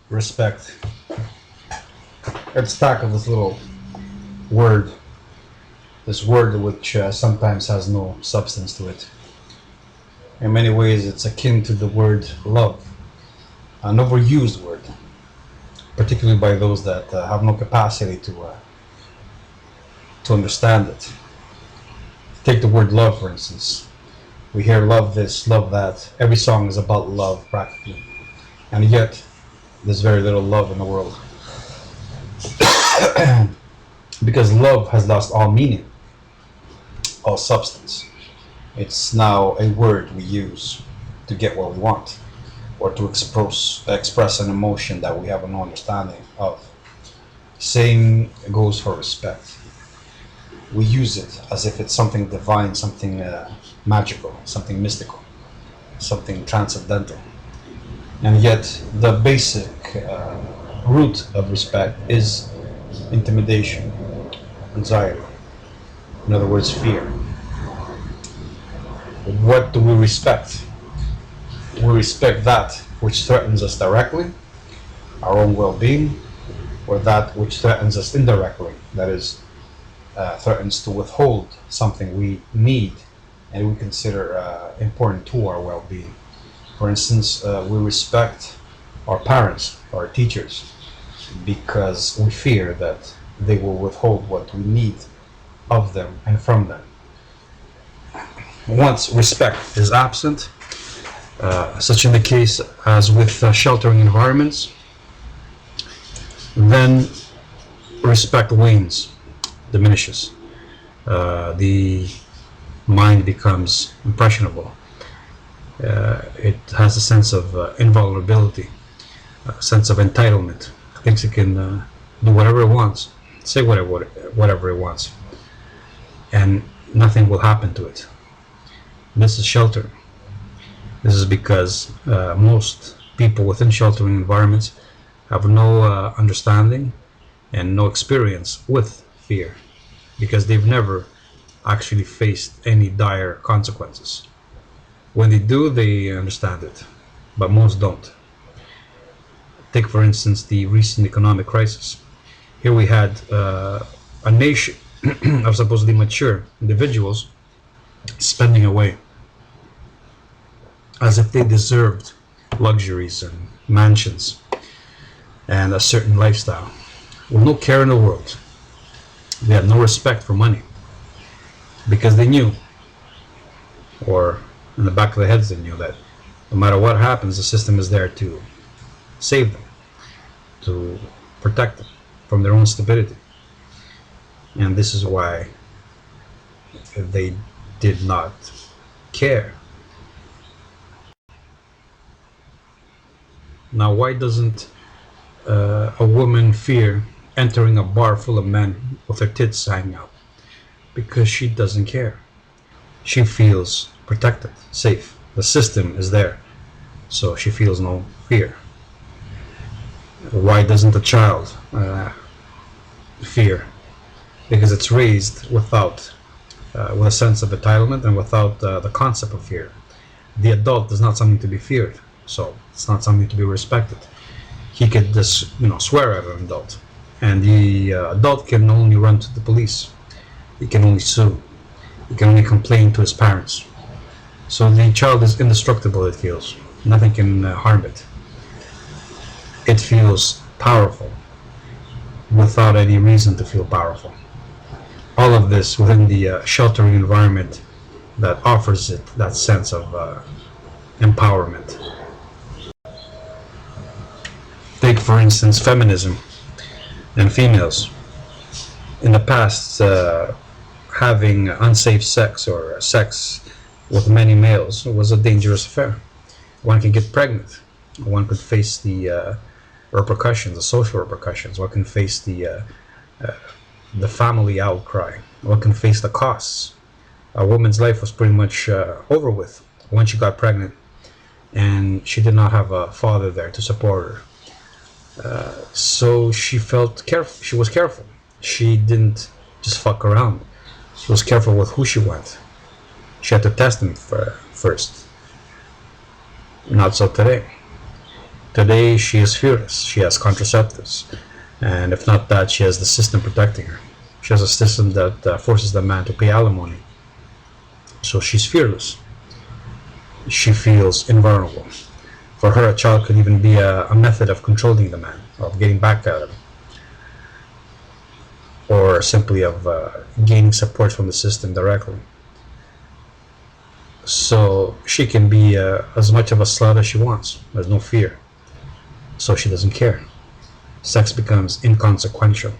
Respect. Let's tackle this little word. This word which sometimes has no substance to it. In many ways, it's akin to the word love, an overused word, particularly by those that have no capacity to understand it. Take the word love, for instance. We hear love this, love that. Every song is about love, practically. And yet, there's very little love in the world. Because love has lost all meaning, all substance. It's now a word we use to get what we want, or to express an emotion that we have no understanding of. Same goes for respect. We use it as if it's something divine, something magical, something mystical, something transcendental. And yet, the basic root of respect is intimidation, anxiety. In other words, fear. What do we respect? We respect that which threatens us directly, our own well-being, or that which threatens us indirectly, that is, threatens to withhold something we need and we consider important to our well-being. For instance, we respect our parents, our teachers, because we fear that they will withhold what we need of them and from them. Once respect is absent, such in the case as with sheltering environments, then respect wanes, diminishes. The mind becomes impressionable. It has a sense of invulnerability, a sense of entitlement. It thinks it can do whatever it wants, say whatever it wants, and nothing will happen to it. This is shelter. This is because most people within sheltering environments have no understanding and no experience with fear, because they've never actually faced any dire consequences. When they do, they understand it, but most don't. Take, for instance, the recent economic crisis. Here we had a nation of supposedly mature individuals spending away as if they deserved luxuries and mansions and a certain lifestyle, with no care in the world. They had no respect for money, because they knew, or in the back of their heads they knew, that no matter what happens, the system is there to save them, to protect them from their own stupidity. And this is why they did not care. Now, why doesn't a woman fear entering a bar full of men with their tits hanging out? Because she doesn't care. She feels protected, safe. The system is there, so she feels no fear. Why doesn't a child fear? Because it's raised with a sense of entitlement and without the concept of fear. The adult is not something to be feared, so it's not something to be respected. He could just, swear at an adult, and the adult can only run to the police. He can only sue. He can only complain to his parents. So the child is indestructible, it feels. Nothing can harm it. It feels powerful without any reason to feel powerful. All of this within the sheltering environment that offers it that sense of empowerment. Take, for instance, feminism and females. In the past, having unsafe sex or sex with many males was a dangerous affair. One could get pregnant. One could face the repercussions, the social repercussions. One can face the family outcry. One can face the costs. A woman's life was pretty much over with once she got pregnant, and she did not have a father there to support her. So she felt careful. She was careful. She didn't just fuck around. She was careful with who she went. She had to test them first. Not so today. Today she is fearless. She has contraceptives, and if not that, she has the system protecting her. She has a system that forces the man to pay alimony. So she's fearless. She feels invulnerable. For her, a child could even be a method of controlling the man, of getting back at him, or simply of gaining support from the system directly. So she can be as much of a slut as she wants. There's no fear. So she doesn't care. Sex becomes inconsequential,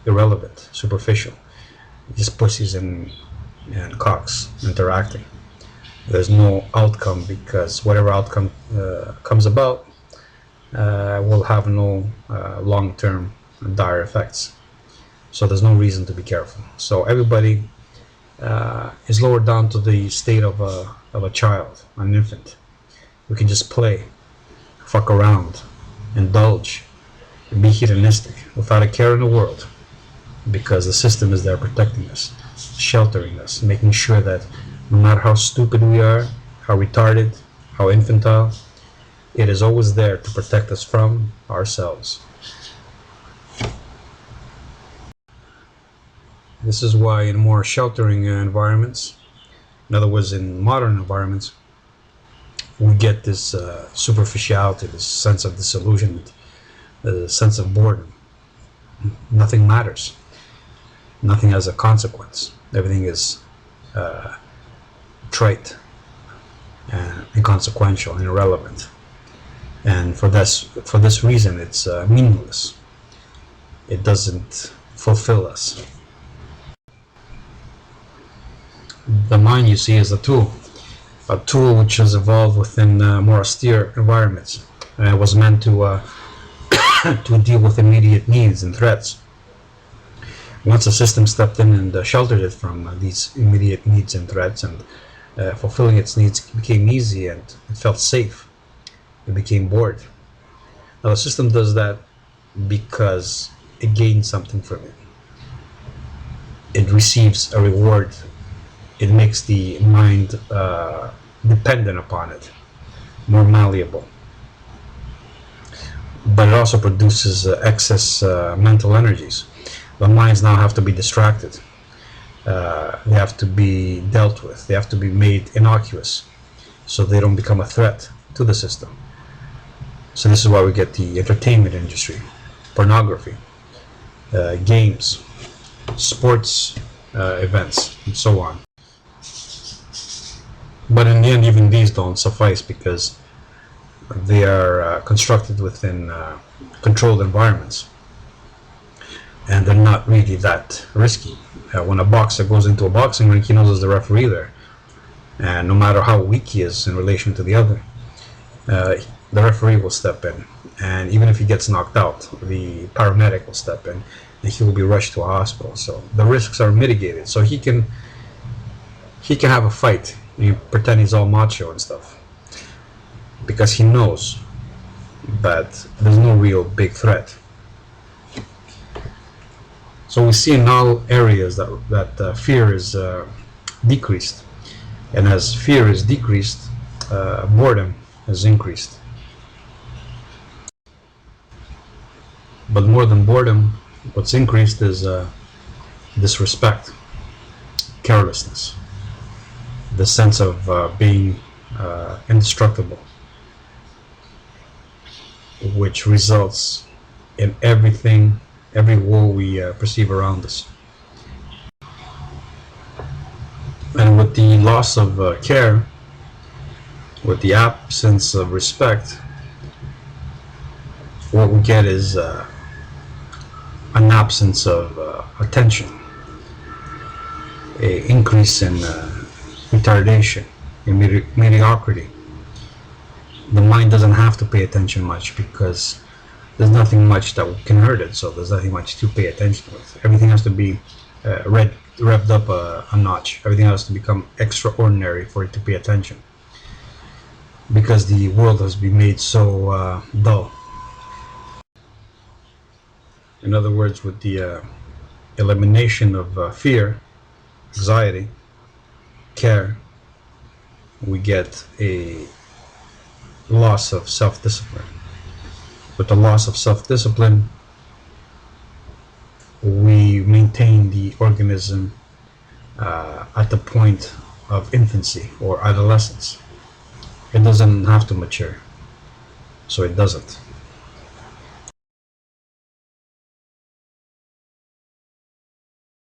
irrelevant, superficial. Just pussies and cocks interacting. There's no outcome, because whatever outcome comes about will have no long-term dire effects. So there's no reason to be careful. So everybody is lowered down to the state of a child, an infant. We can just play, fuck around, indulge, be hedonistic without a care in the world, because the system is there protecting us, sheltering us, making sure that no matter how stupid we are, how retarded, how infantile, it is always there to protect us from ourselves. This is why in more sheltering environments, in other words, in modern environments, we get this superficiality, this sense of disillusionment, the sense of boredom. Nothing matters. Nothing has a consequence. Everything is trite and inconsequential and irrelevant. And for this reason, it's meaningless. It doesn't fulfill us. The mind, you see, is a tool which has evolved within more austere environments. And it was meant to to deal with immediate needs and threats. Once the system stepped in and sheltered it from these immediate needs and threats, and fulfilling its needs became easy and it felt safe, it became bored. Now the system does that because it gains something from it. It receives a reward. It makes the mind dependent upon it, more malleable. But it also produces excess mental energies. The minds now have to be distracted. They have to be dealt with. They have to be made innocuous, so they don't become a threat to the system. So this is why we get the entertainment industry, pornography, games, sports events, and so on. But in the end, even these don't suffice, because they are constructed within controlled environments, and they're not really that risky. When a boxer goes into a boxing ring, he knows there's the referee there, and no matter how weak he is in relation to the other, the referee will step in, and even if he gets knocked out, the paramedic will step in and he will be rushed to a hospital. So the risks are mitigated, so he can have a fight and pretend he's all macho and stuff, because he knows that there's no real big threat. So we see in all areas that fear is decreased, and as fear is decreased, boredom has increased. But more than boredom, what's increased is disrespect, carelessness, the sense of being indestructible, which results in every woe we perceive around us. And with the loss of care, with the absence of respect, what we get is an absence of attention, an increase in retardation, in mediocrity. The mind doesn't have to pay attention much, because there's nothing much that can hurt it, so there's nothing much to pay attention with. Everything has to be revved up a notch. Everything has to become extraordinary for it to pay attention, because the world has been made so dull. In other words, with the elimination of fear, anxiety, care, we get a loss of self-discipline. with the loss of self-discipline, we maintain the organism at the point of infancy or adolescence. It doesn't have to mature, so it doesn't.